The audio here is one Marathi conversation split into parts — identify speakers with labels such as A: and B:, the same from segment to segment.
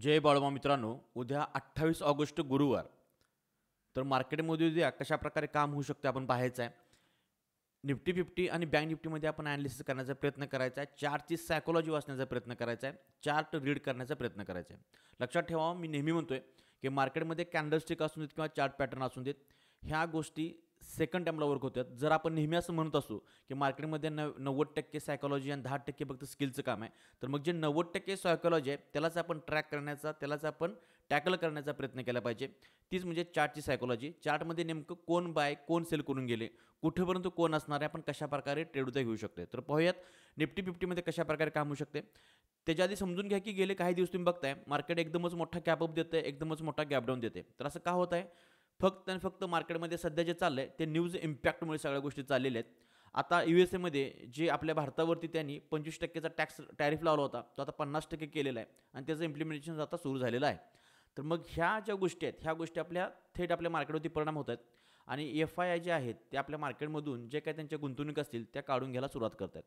A: जय बाळोबा मित्रांनो, उद्या 28 ऑगस्ट गुरुवार. तर मार्केटमध्ये उद्या कशाप्रकारे काम होऊ शकते आपण पाहायचं आहे. निफ्टी 50 आणि बँक निफ्टीमध्ये आपण ॲनालिसिस करण्याचा प्रयत्न करायचा आहे. चार्टची सायकॉलॉजी वाचण्याचा प्रयत्न करायचा आहे. चार्ट रीड करण्याचा प्रयत्न करायचा आहे. लक्षात ठेवा, मी नेहमी म्हणतोय की मार्केटमध्ये कॅन्डलस्टिक असू देत किंवा चार्ट पॅटर्न असू देत, ह्या गोष्टी सेकंड टाईमला वर्क होतात. जर आपण नेहमी असं म्हणत असू की मार्केटमध्ये 90% सायकॉलॉजी आणि 10% फक्त स्किलचं काम आहे, तर मग जे 90% सायकॉलॉजी आहे त्यालाच आपण ट्रॅक करण्याचा, त्यालाच आपण टॅकल करण्याचा प्रयत्न केला पाहिजे. तीच म्हणजे चार्टची सायकॉलॉजी. चार्टमध्ये नेमकं कोण बाय कोण सेल करून गेले, कुठेपर्यंत कोण असणार आहे, आपण कशाप्रकारे ट्रेड उद्या घेऊ शकते. तर पाहूयात निफ्टी 50मध्ये कशाप्रकारे काम होऊ शकते. त्याच्या आधी समजून घ्या की गेले काही दिवस तुम्ही बघताय मार्केट एकदमच मोठा गॅपअप देते, एकदमच मोठा गॅपडाऊन देते. तर असं का होत आहे? फक्त आणि फक्त मार्केटमध्ये सध्या जे चाललं आहे ते न्यूज इम्पॅक्टमुळे सगळ्या गोष्टी चाललेल्या आहेत. आता USA जे आपल्या भारतावरती त्यांनी 25%चा टॅक्स टॅरिफ लावला होता, तो आता 50% केलेला आहे आणि त्याचं इम्प्लिमेंटेशन आता सुरू झालेलं आहे. तर मग ह्या ज्या गोष्टी आहेत, ह्या गोष्टी थेट आपल्या मार्केटवरती परिणाम होत आहेत आणि FII जे आहेत ते आपल्या मार्केटमधून जे काही त्यांच्या गुंतवणूक असतील त्या काढून घ्यायला सुरुवात करत आहेत.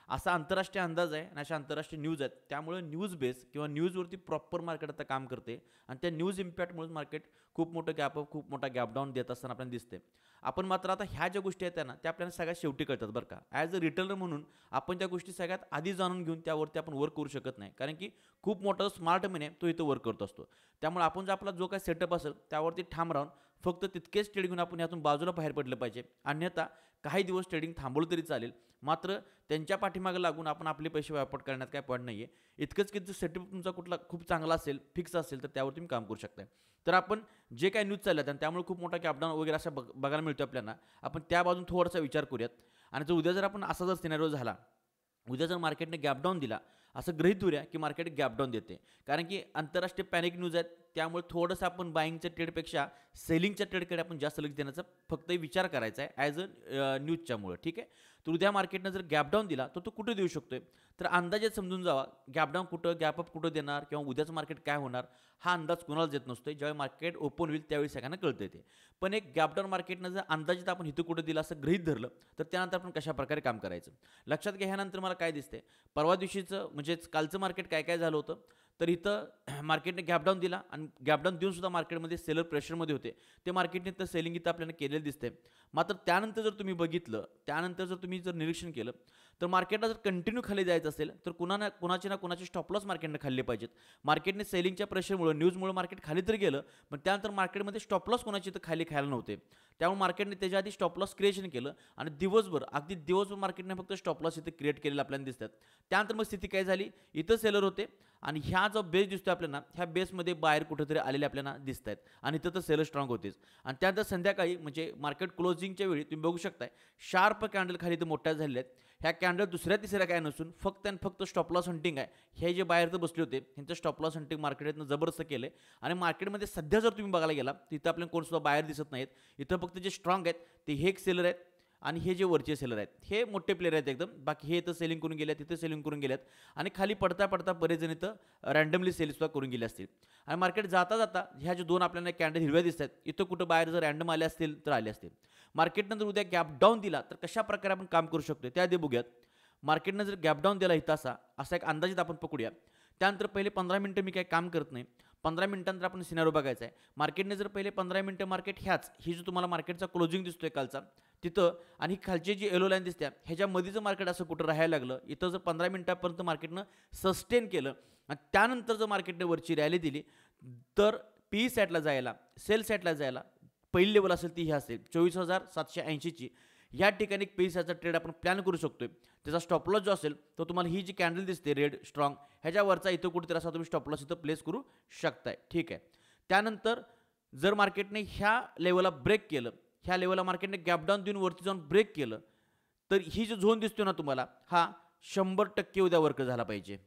A: असा आंतरराष्ट्रीय अंदाज आहे आणि अशा आंतरराष्ट्रीय न्यूज आहेत. त्यामुळे न्यूज बेस किंवा न्यूजवरती प्रॉपर मार्केट आता काम करते आणि त्या न्यूज इम्पॅक्टमुळे मार्केट खूप मोठं गॅपअप, खूप मोठा गॅपडाऊन देत असताना आपल्याला दिसते. आपण मात्र आता ह्या ज्या गोष्टी आहेत ना, त्या आपल्याला सगळ्यात शेवटी कळतात बरं का. ॲज अ रिटेलर म्हणून आपण त्या गोष्टी सगळ्यात आधी जाणून घेऊन त्यावरती आपण वर्क करू शकत नाही, कारण की खूप मोठा स्मार्ट मनी आहे तो इथं वर्क करत असतो. त्यामुळे आपण आपला जो काही सेटअप असेल त्यावरती ठाम राहून फक्त तितकेच ट्रेड घेऊन आपण यातून बाजूला बाहेर पडलं पाहिजे. अन्यथा काही दिवस ट्रेडिंग थांबवलं तरी चालेल, मात्र त्यांच्या पाठीमागे लागून आपण आपले पैसे वापट करण्यात काय पॉईंट नाही आहे. इतकंच की जर सेटअप तुमचा कुठला खूप चांगला असेल, फिक्स असेल, तर त्यावर तुम्ही काम करू शकता. तर आपण जे काही न्यूज चालल्यात आणि त्यामुळे खूप मोठा गॅपडाऊन वगैरे असं बघायला मिळतो आपल्याला, आपण त्या बाजून थोडासा विचार करूयात. आणि जर उद्या जर आपण असा जर सिनेरिओ झाला, उद्या जर मार्केटने गॅपडाऊन दिला, असं गृहीत धरूया की मार्केट गॅपडाऊन देते, कारण की आंतरराष्ट्रीय पॅनिक न्यूज आहेत, त्यामुळे थोडंसं आपण बाईंगच्या ट्रेडपेक्षा सेलिंगच्या ट्रेडकडे आपण जास्त लक्ष देण्याचा फक्त विचार करायचा आहे ॲज अ न्यूजच्यामुळं. ठीक आहे. तर उद्या मार्केटनं जर गॅपडाऊन दिला तर तो कुठे देऊ शकतोय, तर अंदाजे समजून जावा गॅपडाऊन कुठं, गॅपअप कुठं देणार किंवा उद्याचं मार्केट काय होणार, हा अंदाज कोणालाच देत नसतो. ज्यावेळी मार्केट ओपन होईल त्यावेळी सगळ्यांना कळतं ते. पण एक गॅपडाऊन मार्केटनं जर अंदाजित आपण इथं कुठं दिलं असं गृहीत धरलं, तर त्यानंतर आपण कशाप्रकारे काम करायचं लक्षात घ्या. ह्यानंतर मला काय दिसते, परवा दिवशीचं म्हणजेच कालचं मार्केट काय काय झालं होतं, तर इथं मार्केटने गॅपडाऊन दिला आणि गॅपडाऊन देऊन सुद्धा मार्केटमध्ये सेलर प्रेशरमध्ये होते. ते मार्केटने तर सेलिंग इथं आपल्याला केलेलं दिसतंय. मात्र त्यानंतर जर तुम्ही बघितलं, त्यानंतर जर तुम्ही निरीक्षण केलं, तर मार्केटला जर कंटिन्यू खाली जायचं असेल तर कुणाचे ना कुणाचे स्टॉप लॉस मार्केटने खाल्ले पाहिजेत. मार्केटने सेलिंगच्या प्रेशरमुळे, न्यूजमुळे मार्केट खाली तर गेलं, पण त्यानंतर मार्केटमध्ये स्टॉप लॉस कोणाचे तर खाली खायला नव्हते. त्यामुळे मार्केटने त्याच्या आधी स्टॉप लॉस क्रिएशन केलं आणि अगदी दिवसभर मार्केटने फक्त स्टॉप लॉस इथे क्रिएट केलेला आपल्याला दिसतात. त्यानंतर मग स्थिती काय झाली, इथं सेलर होते आणि ह्या जो बेस दिसतोय आपल्याला, ह्या बेसमध्ये बाहेर कुठेतरी आलेले आपल्याला दिसत आहेत आणि इथं तर सेलर स्ट्रॉंग होतेच. आणि त्यानंतर संध्याकाळी म्हणजे मार्केट क्लोजिंगच्या वेळी तुम्ही बघू शकताय शार्प कॅन्डल खाली इथं मोठ्या झालेल्या आहेत. ह्या कॅन्डल दुसऱ्या तिसऱ्या काय नसून फक्त आणि फक्त स्टॉप लॉस हंटिंग आहे. हे जे बाहेर तर बसले होते ह्यांचं स्टॉप लॉस हंटिंग मार्केटनं जबरदस्त केलं आणि मार्केटमध्ये सध्या जर तुम्ही बघायला गेला तर इथं आपल्याला कोणसुद्धा बाहेर दिसत नाहीत. इथं फक्त जे स्ट्रॉंग आहेत ते हे एक सेलर आहेत आणि हे जे वरचे सेलर आहेत हे मोठे प्लेयर आहेत एकदम. बाकी हे इथं सेलिंग करून गेले, तिथं सेलिंग करून गेल्यात आणि खाली पडता पडता बरेच जण इथं रँडमली सेलसुद्धा करून गेले असतील. आणि मार्केट जाता जाता ह्या जे दोन आपल्याला कॅन्डल हिरव्या दिसत आहेत, इथं कुठं बाहेर जर रँडम आले असतील तर आले असतील. मार्केटनंतर उद्या गॅप डाऊन दिला तर कशा प्रकारे आपण काम करू शकतो त्या आधी बघूयात. मार्केटनं जर गॅप डाऊन दिला इथं असा एक अंदाजित आपण पकडूया. त्यानंतर पहिले 15 मिनटं मी काही काम करत नाही. 15 मिनिटांनंतर आपण सिनारो बघायचा आहे. मार्केटने जर पहिले 15 मिनटं मार्केट ही जो तुम्हाला मार्केटचा क्लोजिंग दिसतोय कालचा तिथं आणि खालची जी येलो लाईन दिसते ह्याच्यामध्येचं मार्केट असं कुठं राहायला लागलं, इथं जर 15 मिनिटापर्यंत मार्केटनं सस्टेन केलं आणि त्यानंतर जर मार्केटने वरची रॅली दिली, तर पी साईडला जायला, सेल साईडला जायला पहिली लेवल असेल ती ही असेल 24,780ची. या ठिकाणी एक पैशाचा ट्रेड आपण प्लॅन करू शकतोय. त्याचा स्टॉप लॉस जो असेल तो तुम्हाला ही जी कॅन्डल दिसते रेड स्ट्रॉंग ह्याच्यावरचा इथं कुठेतरी असा तुम्ही स्टॉप लॉस इथं प्लेस करू शकताय. ठीक आहे. त्यानंतर जर मार्केटने ह्या लेवलला ब्रेक केलं, ह्या लेवलला मार्केटने गॅपडाऊन देऊन वरती जाऊन ब्रेक केलं, तर ही जो झोन दिसतो ना तुम्हाला, हा 100% उद्या वर्क झाला पाहिजे.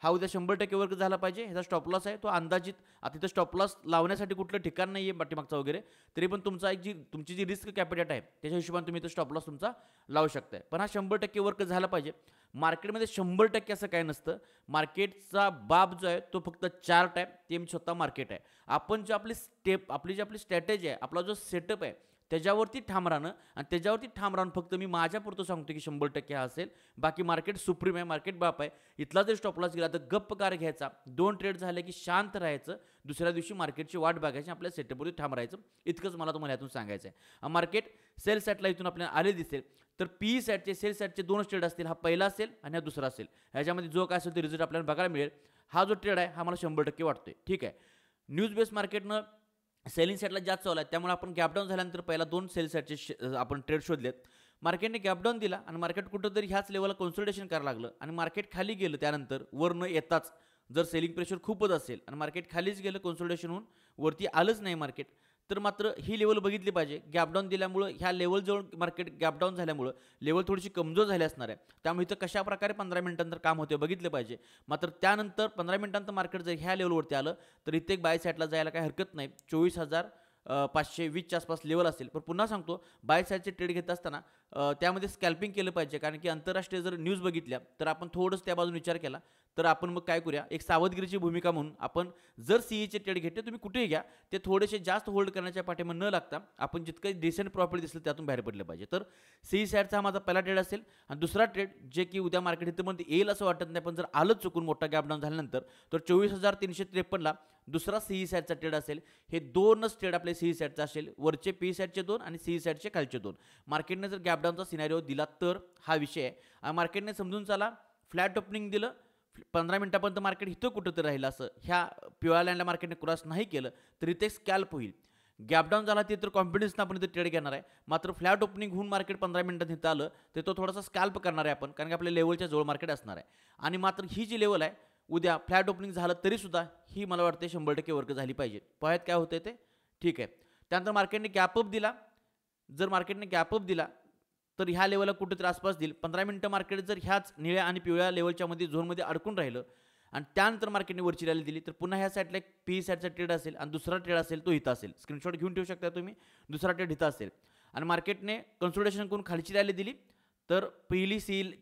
A: हा उद्या 100% वर्क झाला पाहिजे. ह्याचा स्टॉप लॉस आहे तो अंदाजित, आता तिथं स्टॉप लॉस लावण्यासाठी कुठलं ठिकाण नाही आहे पाठीमागचा वगैरे, तरी पण तुमची जी रिस्क कॅपिटल आहे त्याच्या हिशोबाने तुम्ही इथं स्टॉप लॉस तुमचा लावू शकताय. पण हा 100% वर्क झाला पाहिजे. मार्केटमध्ये 100% असं काय नसतं. मार्केटचा बाब जो आहे तो फक्त चार्ट आहे, ते स्वतः मार्केट आहे. आपण जे आपली स्ट्रॅटेजी आहे, आपला जो सेटअप आहे त्याच्यावरती ठाम राहणं आणि त्याच्यावरती ठाम राहून फक्त मी माझ्यापुरतं सांगतो की 100% हा असेल, बाकी मार्केट सुप्रीम आहे, मार्केट बाप आहे. इथला जर स्टॉप लॉस गेला तर गप्प कार घ्यायचा, 2 ट्रेड झाले की शांत राहायचं, दुसऱ्या दिवशी मार्केटची वाट बघायची, आपल्या सेटअपवरती ठाम राहायचं. इतकंच मला तुम्हाला यातून सांगायचं आहे. मार्केट सेल सॅटला इथून आपल्याला आले दिसेल तर पी सॅटचे सेल सॅटचे 2 ट्रेड असतील, हा पहिला असेल आणि हा दुसरा असेल. ह्याच्यामध्ये जो काय असेल ते रिझल्ट आपल्याला बघायला मिळेल. हा जो ट्रेड आहे हा मला 100% वाटतोय. ठीक आहे. न्यूज बेस मार्केटनं सेलिंग सेटला जास्त चालू आहे, त्यामुळे आपण गॅपडाऊन झाल्यानंतर पहिला 2 सेल सेटचे आपण ट्रेड शोधलेत. मार्केटने गॅपडाऊन दिला आणि मार्केट कुठंतरी ह्याच लेवलला कन्सोलिडेशन करायला लागलं आणि मार्केट खाली गेलं. त्यानंतर वर न येताच जर सेलिंग प्रेशर खूपच असेल आणि मार्केट खालीच गेलं, कन्सोलिडेशन होऊन वरती आलंच नाही मार्केट, तर मात्र ही लेवल बघितली पाहिजे. गॅपडाऊन दिल्यामुळं ह्या लेवलजवळ मार्केट गॅपडाऊन झाल्यामुळं लेवल थोडीशी कमजोर झाली असणार आहे. त्यामुळे इथं कशा प्रकारे 15 मिनिटांनंतर काम होते बघितले पाहिजे. मात्र त्यानंतर 15 मिनिटांनंतर मार्केट जर ह्या लेवलवरती आलं तर इथे एक बाय साईडला जायला काही हरकत नाही. 24,520च्या आसपास लेवल असेल. पण पुन्हा सांगतो, बाय साईडचे ट्रेड घेत असताना त्यामध्ये स्कॅल्पिंग केलं पाहिजे, कारण की आंतरराष्ट्रीय जर न्यूज बघितल्या तर आपण थोडंसं त्या बाजून विचार केला तर आपण मग काय करूया, एक सावधगिरीची भूमिका म्हणून आपण जर सीईचे ट्रेड घेतले, तुम्ही कुठेही घ्या, ते थोडेसे जास्त होल्ड करण्याच्या पाठीमागे न लागता आपण जितकं डिसेंट प्रॉफिट दिसलं त्यातून बाहेर पडलं पाहिजे. तर सीई साईडचा हा माझा पहिला ट्रेड असेल. आणि दुसरा ट्रेड जे की उद्या मार्केट इथं मध्ये येईल असं वाटत नाही, पण जर आलंच चुकून मोठा गॅपडाऊन झाल्यानंतर तर 24,353ला दुसरा सीई साईडचा ट्रेड असेल. हे 2च ट्रेड आपले सीई साईडचा असेल, वरचे पी साईडचे 2 आणि सीई साईडचे खालचे 2. मार्केटने जर गॅपडाऊनचा सिनारिओ दिला तर हा विषय आहे. आणि मार्केटने समजून चला फ्लॅट ओपनिंग दिलं, 15 मिनिटापर्यंत मार्केट इथं कुठंतरी राहिलं, असं ह्या पिवळ्या लँडला मार्केटने क्रॉस नाही केलं तर इथे स्कॅल्प होईल. गॅपडाऊन झाला ते तर कॉन्फिडन्सनं आपण इथे ट्रेड घेणार आहे. मात्र फ्लॅट ओपनिंग होऊन मार्केट 15 मिनिटात इथं आलं तर तो थोडासा स्कॅल्प करणार आहे आपण, कारण की आपल्या लेवलच्या जवळ मार्केट असणार आहे. आणि मात्र ही जी लेवल आहे उद्या फ्लॅट ओपनिंग झालं तरीसुद्धा ही मला वाटते 100% वर्क झाली पाहिजे. पाहत काय होतं ते. ठीक आहे. त्यानंतर मार्केटने गॅपअप दिला. जर मार्केटने गॅपअप दिला तर ह्या लेवलला कुठेतरी आसपास देईल. 15 मिनिटं मार्केट जर ह्याच निळ्या आणि पिवळ्या लेवलच्या मध्ये झोनमध्ये अडकून राहिलं आणि त्यानंतर मार्केटने वरची रॅली दिली तर पुन्हा ह्या साईडला एक पी साईडचा ट्रेड असेल आणि दुसरा ट्रेड असेल तो इथं असेल. स्क्रीनशॉट घेऊन ठेवू शकता तुम्ही. दुसरा ट्रेड इथं असेल आणि मार्केटने कन्सोलिडेशन करून खालची रॅली दिली तर पहिली सील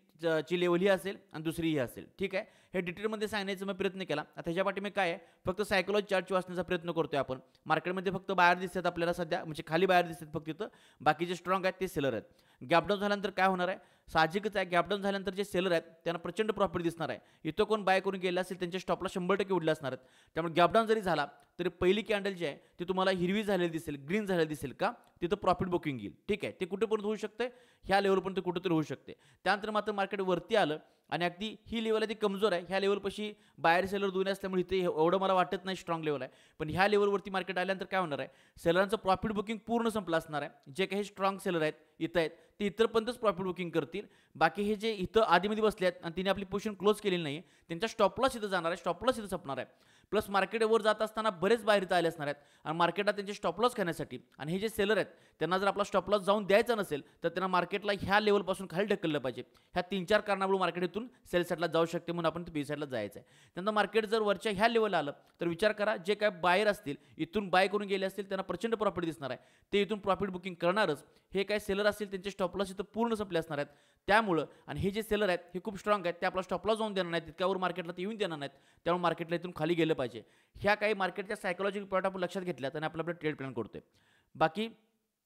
A: ची लेवल ही असेल आणि दुसरी ही असेल. ठीक आहे. हे डिटेलमध्ये सांगण्याचा मी प्रयत्न केला. आता ह्याच्या पाठी काय आहे, फक्त सायकोलॉजी चार्टची वाचण्याचा प्रयत्न करतोय आपण. मार्केटमध्ये फक्त बाहेर दिसतात आपल्याला सध्या, म्हणजे खाली बाहेर दिसतात फक्त इथं. बाकीचे स्ट्रॉंग आहेत ते सेलर आहेत. गॅपडाऊन झाल्यानंतर काय होणार आहे, साहजिकच आहे, गॅपडाऊन झाल्यानंतर जे सेलर आहेत त्यांना प्रचंड प्रॉफिट दिसणार आहे. इथं कोण बाय करून गेले असेल त्यांच्या स्टॉपला 100% उडले असणार आहेत. त्यामुळे गॅपडाऊन जरी झाला तरी पहिली कॅन्डल जी आहे ती तुम्हाला हिरवी झालेली दिसेल, ग्रीन झालेली दिसेल का, तिथं प्रॉफिट बुकिंग येईल. ठीक आहे. ते कुठेपर्यंत होऊ शकते, ह्या लेवलपर्यंत कुठेतरी होऊ शकते. त्यानंतर मात्र मार्केट वरती आलं आणि अगदी ही लेवल आहे ती कमजोर आहे. ह्या लेवलपाशी बायर सेलर दोन्ही असल्यामुळे इथे एवढं मला वाटत नाही स्ट्रॉंग लेवल आहे. पण ह्या लेवलवरती मार्केट आल्यानंतर काय होणार आहे, सेलरांचं प्रॉफिट बुकिंग पूर्ण संपलं असणार आहे. जे काही स्ट्रॉंग सेलर आहेत इथं आहेत ते इथंपर्यंतच प्रॉफिट बुकिंग करतील. बाकी हे जे इथं आधीमध्ये बसले आहेत आणि तिने आपली पोझिशन क्लोज केलेली नाही, त्यांच्या स्टॉपलॉस इथं जाणार आहे, स्टॉपलॉस इथं संपणार आहे. प्लस मार्केट वर जात असताना बरेच बाहेर इथं आले असणार आहेत आणि मार्केटला त्यांचे स्टॉपलॉस घेण्यासाठी, आणि हे जे सेलर आहेत त्यांना जर आपला स्टॉपलॉस जाऊन द्यायचा नसेल तर त्यांना मार्केटला ह्या लेवलपासून खाली ढकललं पाहिजे. ह्या 3-4 कारणामुळे मार्केट इथून सेल साईडला जाऊ शकते, म्हणून आपण बी साईडला जायचं आहे. त्यानंतर मार्केट जर वरच्या ह्या लेवलला आलं तर विचार करा, जे काय बायर असतील इथून बाय करून गेले असतील त्यांना प्रचंड प्रॉफिट दिसणार आहे, ते इथून प्रॉफिट बुकिंग करणारच. हे काय सेलर असतील त्यांचे स्टॉपलॉस इथं पूर्ण संपले असणार आहेत. त्यामुळं आणि हे जे सेलर आहेत हे खूप स्ट्रॉंग आहेत, ते आपला स्टॉपलॉस जाऊन देणार नाहीत, तितक्यावर मार्केटला ते येऊन देणार नाहीत. त्यामुळे मार्केटला इथून खाली गेलं पाहिजे. ह्या काही मार्केटच्या सायकोलॉजिकल पॉईंट आपण लक्षात घेतल्यात आणि आपला ट्रेड प्लॅन करतोय. बाकी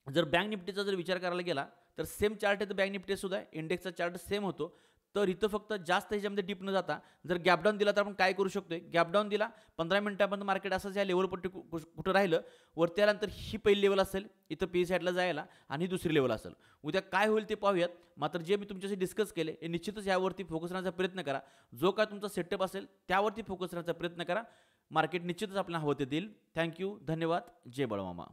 A: जर बँक निफ्टीचा जर विचार करायला गेला तर सेम चार्ट आहे, तर बँक निफ्टी सुद्धा इंडेक्सचा चार्ट सेम होतो. तर इथं फक्त जास्त ह्याच्यामध्ये डीप न जाता जर गॅपडाऊन दिला तर आपण काय करू शकतोय, गॅपडाऊन दिला 15 मिनिटापर्यंत मार्केट असंच या लेवलपट्टी कुठं राहिलं, वरती आल्यानंतर ही पहिली लेवल असेल इथं पी साईडला जायला आणि ही दुसरी लेवल असेल. उद्या काय होईल ते पाहूयात. मात्र जे मी तुमच्याशी डिस्कस केले हे निश्चितच यावरती फोकस करण्याचा प्रयत्न करा. जो काय तुमचा सेटअप असेल त्यावरती फोकस करण्याचा प्रयत्न करा. मार्केट निश्चितच आपल्याला हवं ते देईल. थँक्यू, धन्यवाद, जय बळमामा.